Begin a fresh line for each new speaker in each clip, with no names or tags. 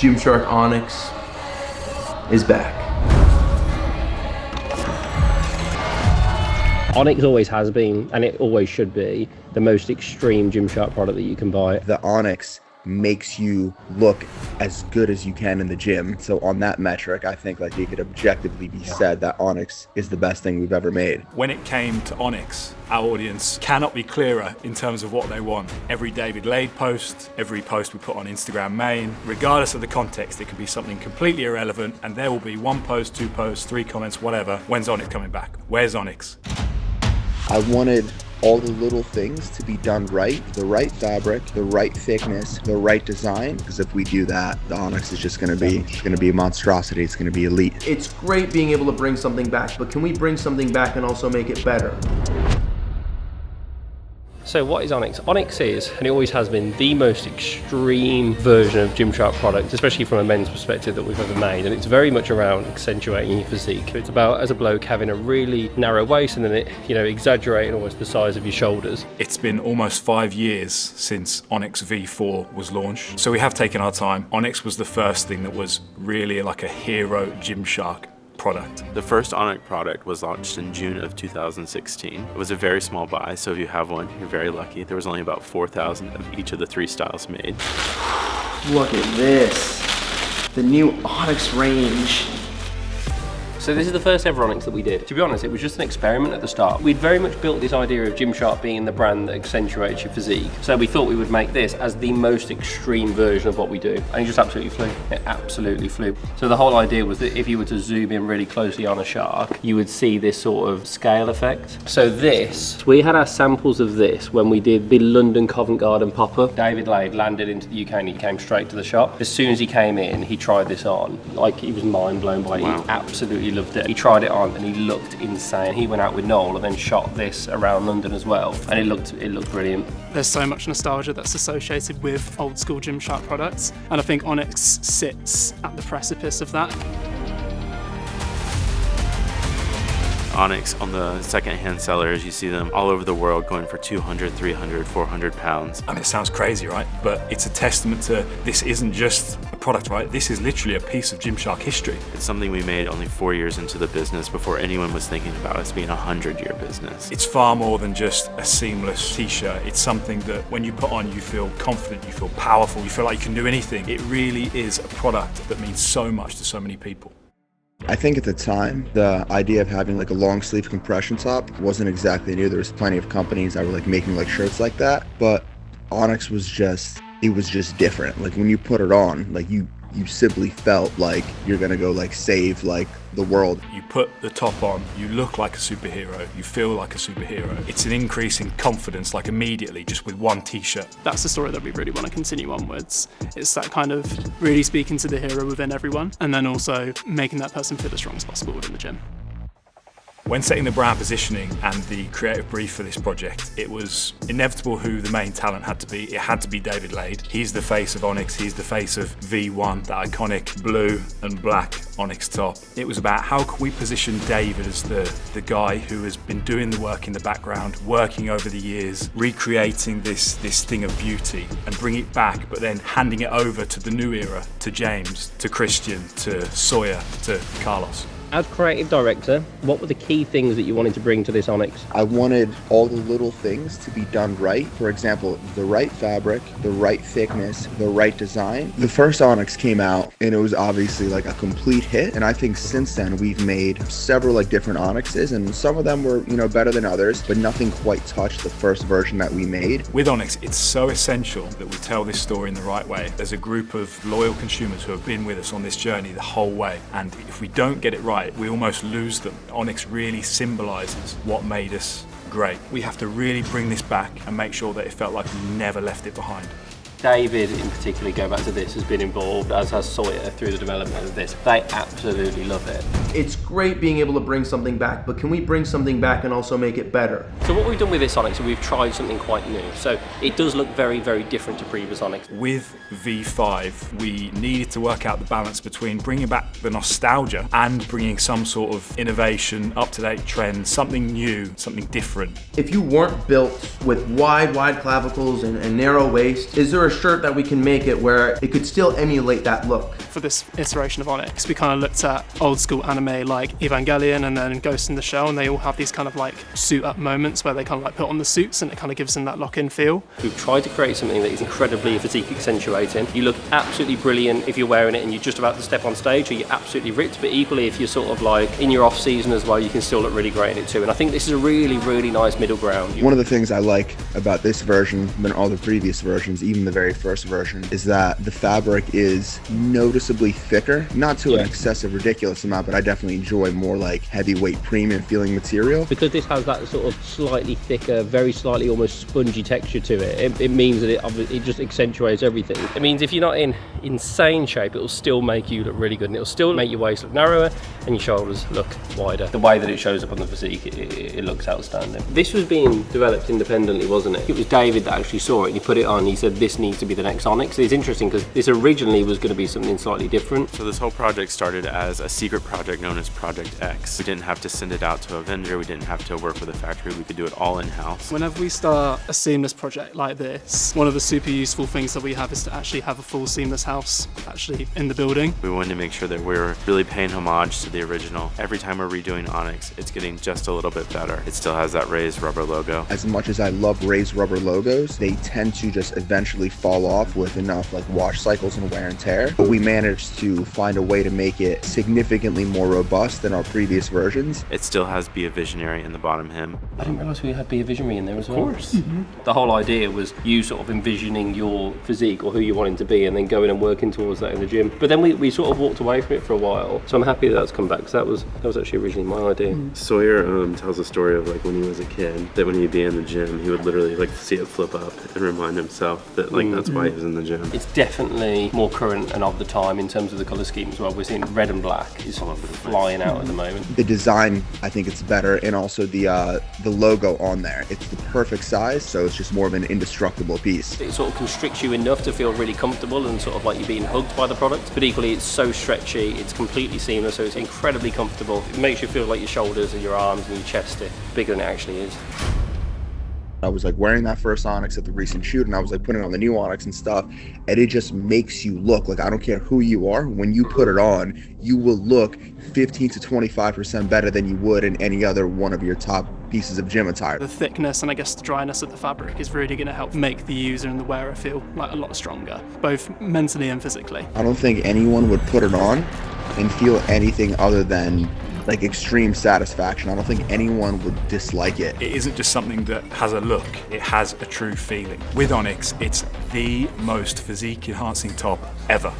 Gymshark Onyx is back.
Onyx always has been, and it always should be, the most extreme Gymshark product that you can buy.
The Onyx makes you look as good as you can in the gym. So on that metric, I think like it could objectively be said that Onyx is the best thing we've ever made.
When it came to Onyx, our audience cannot be clearer in terms of what they want. Every David Lade post, every post we put on Instagram main, regardless of the context, it could be something completely irrelevant, and there will be one post, two posts, three comments, whatever. When's Onyx coming back? Where's Onyx?
I wanted all the little things to be done right, the right fabric, the right thickness, the right design, because if we do that, the Onyx is just going to be a monstrosity. It's going to be elite.
It's great being able to bring something back, but can we bring something back and also make it better?
So what is Onyx? Onyx is, and it always has been, the most extreme version of Gymshark product, especially from a men's perspective, that we've ever made. And it's very much around accentuating your physique. It's about, as a bloke, having a really narrow waist and then it, exaggerating almost the size of your shoulders.
It's been almost 5 years since Onyx V4 was launched. So we have taken our time. Onyx was the first thing that was really like a hero Gymshark product.
The first Onyx product was launched in June of 2016. It was a very small buy, so if you have one, you're very lucky. There was only about 4,000 of each of the 3 styles made.
Look at this. The new Onyx range.
So this is the first ever Onyx that we did. To be honest, it was just an experiment at the start. We'd very much built this idea of Gymshark being the brand that accentuates your physique. So we thought we would make this as the most extreme version of what we do. And it just absolutely flew. It absolutely flew. So the whole idea was that if you were to zoom in really closely on a shark, you would see this sort of scale effect. So we had our samples of this when we did the London Covent Garden pop-up. David Lade landed into the UK and he came straight to the shop. As soon as he came in, he tried this on. Like, he was mind blown by it.
Wow.
He absolutely loved it. He tried it on and he looked insane. He went out with Noel and then shot this around London as well, and it looked brilliant.
There's so much nostalgia that's associated with old school Gymshark products, and I think Onyx sits at the precipice of that.
Onyx on the second-hand sellers, you see them all over the world going for 200, 300, 400 pounds.
I mean, it sounds crazy, right? But it's a testament to this isn't just a product, right? This is literally a piece of Gymshark history.
It's something we made only 4 years into the business before anyone was thinking about us being a 100-year business.
It's far more than just a seamless t-shirt. It's something that when you put on, you feel confident, you feel powerful, you feel like you can do anything. It really is a product that means so much to so many people.
I think at the time, the idea of having like a long sleeve compression top wasn't exactly new. There was plenty of companies that were like making like shirts like that, but Onyx was just different. Like when you put it on, like you simply felt like you're gonna go like save like the world.
You put the top on, you look like a superhero, you feel like a superhero. It's an increase in confidence, like immediately, just with one t-shirt.
That's the story that we really want to continue onwards. It's that kind of really speaking to the hero within everyone, and then also making that person feel as strong as possible within the gym.
When setting the brand positioning and the creative brief for this project, it was inevitable who the main talent had to be. It had to be David Lade. He's the face of Onyx, he's the face of V1, that iconic blue and black Onyx top. It was about how could we position David as the guy who has been doing the work in the background, working over the years, recreating this thing of beauty and bring it back, but then handing it over to the new era, to James, to Christian, to Sawyer, to Carlos.
As creative director, what were the key things that you wanted to bring to this Onyx?
I wanted all the little things to be done right. For example, the right fabric, the right thickness, the right design. The first Onyx came out and it was obviously like a complete hit. And I think since then we've made several like different Onyxes, and some of them were, better than others, but nothing quite touched the first version that we made.
With Onyx, it's so essential that we tell this story in the right way. There's a group of loyal consumers who have been with us on this journey the whole way. And if we don't get it right, we almost lose them. Onyx really symbolizes what made us great. We have to really bring this back and make sure that it felt like we never left it behind.
David, in particular, go back to this, has been involved, as has Sawyer, through the development of this. They absolutely love it.
It's great being able to bring something back, but can we bring something back and also make it better?
So what we've done with this Onyx is we've tried something quite new. So it does look very, very different to previous Onyx.
With V5, we needed to work out the balance between bringing back the nostalgia and bringing some sort of innovation, up-to-date trend, something new, something different.
If you weren't built with wide clavicles and narrow waist, is there a shirt that we can make it where it could still emulate that look?
For this iteration of Onyx, we kind of looked at old school anime like Evangelion and then Ghost in the Shell, and they all have these kind of like suit up moments where they kind of like put on the suits and it kind of gives them that lock-in feel.
We've tried to create something that is incredibly physique accentuating. You look absolutely brilliant if you're wearing it and you're just about to step on stage, or you're absolutely ripped, but equally if you're sort of like in your off season as well, you can still look really great in it too. And I think this is a really, really nice middle ground.
One of the things I like about this version than all the previous versions, even the very first version, is that the fabric is noticeably thicker, not to an excessive, ridiculous amount, but I definitely enjoy more like heavyweight premium feeling material.
Because this has that sort of slightly thicker, very slightly almost spongy texture to it, it means that it just accentuates everything. It means if you're not in insane shape, it'll still make you look really good, and it'll still make your waist look narrower and your shoulders look wider. The way that it shows up on the physique, it looks outstanding. This was being developed independently, wasn't it? It was David that actually saw it and he put it on. He said this needs to be the next Onyx. It's interesting because this originally was going to be something slightly different.
So this whole project started as a secret project known as Project X. We didn't have to send it out to a vendor. We didn't have to work with a factory. We could do it all in-house.
Whenever we start a seamless project like this, one of the super useful things that we have is to actually have a full seamless house actually in the building.
We wanted to make sure that we're really paying homage to the original. Every time we're redoing Onyx, it's getting just a little bit better. It still has that raised rubber logo.
As much as I love raised rubber logos, they tend to just eventually fall off with enough like wash cycles and wear and tear. But we managed to find a way to make it significantly more robust than our previous versions.
It still has Be a Visionary in the bottom hem.
I didn't realise we had Be a Visionary in there as well.
Of course.
The whole idea was you sort of envisioning your physique or who you wanted to be and then going and working towards that in the gym. But then we sort of walked away from it for a while. So I'm happy that that's come back because that was actually originally my idea.
Sawyer tells a story of like when he was a kid, that when he'd be in the gym, he would literally like see it flip up and remind himself that like that's why he was in the gym.
It's definitely more current and of the time in terms of the colour scheme as well. We're seeing red and black is sort of flying out at the moment.
The design, I think it's better, and also the logo on there. It's the perfect size, so it's just more of an indestructible piece.
It sort of constricts you enough to feel really comfortable and sort of like you're being hugged by the product, but equally it's so stretchy, it's completely seamless, so it's incredibly comfortable. It makes you feel like your shoulders and your arms and your chest are bigger than it actually is.
I was like wearing that first Onyx at the recent shoot, and I was like putting on the new Onyx and stuff, and it just makes you look like, I don't care who you are, when you put it on, you will look 15 to 25% better than you would in any other one of your top pieces of gym attire.
The thickness and I guess the dryness of the fabric is really going to help make the user and the wearer feel like a lot stronger, both mentally and physically.
I don't think anyone would put it on and feel anything other than like extreme satisfaction. I don't think anyone would dislike it.
It isn't just something that has a look, it has a true feeling. With Onyx, it's the most physique enhancing top ever.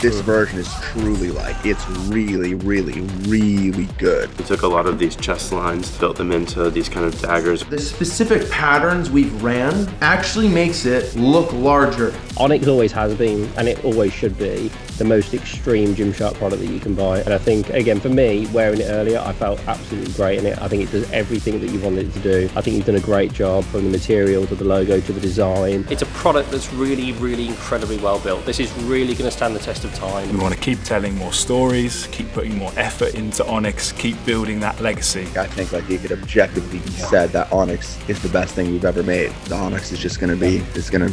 This version is truly like, it's really, really, really good.
We took a lot of these chest lines, built them into these kind of daggers.
The specific patterns we've ran actually makes it look larger.
Onyx always has been, and it always should be, the most extreme Gymshark product that you can buy. And I think, again, for me, wearing it earlier, I felt absolutely great in it. I think it does everything that you wanted it to do. I think you've done a great job from the material to the logo to the design. It's a product that's really, really incredibly well built. This is really going to stand the test of time.
We want to keep telling more stories, keep putting more effort into Onyx, keep building that legacy.
I think like it could objectively be said that Onyx is the best thing we've ever made. The Onyx is just gonna be, it's gonna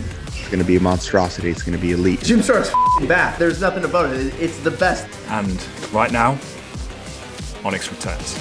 be a monstrosity, it's gonna be elite.
Gymshark's back, there's nothing about it, it's the best.
And right now, Onyx returns.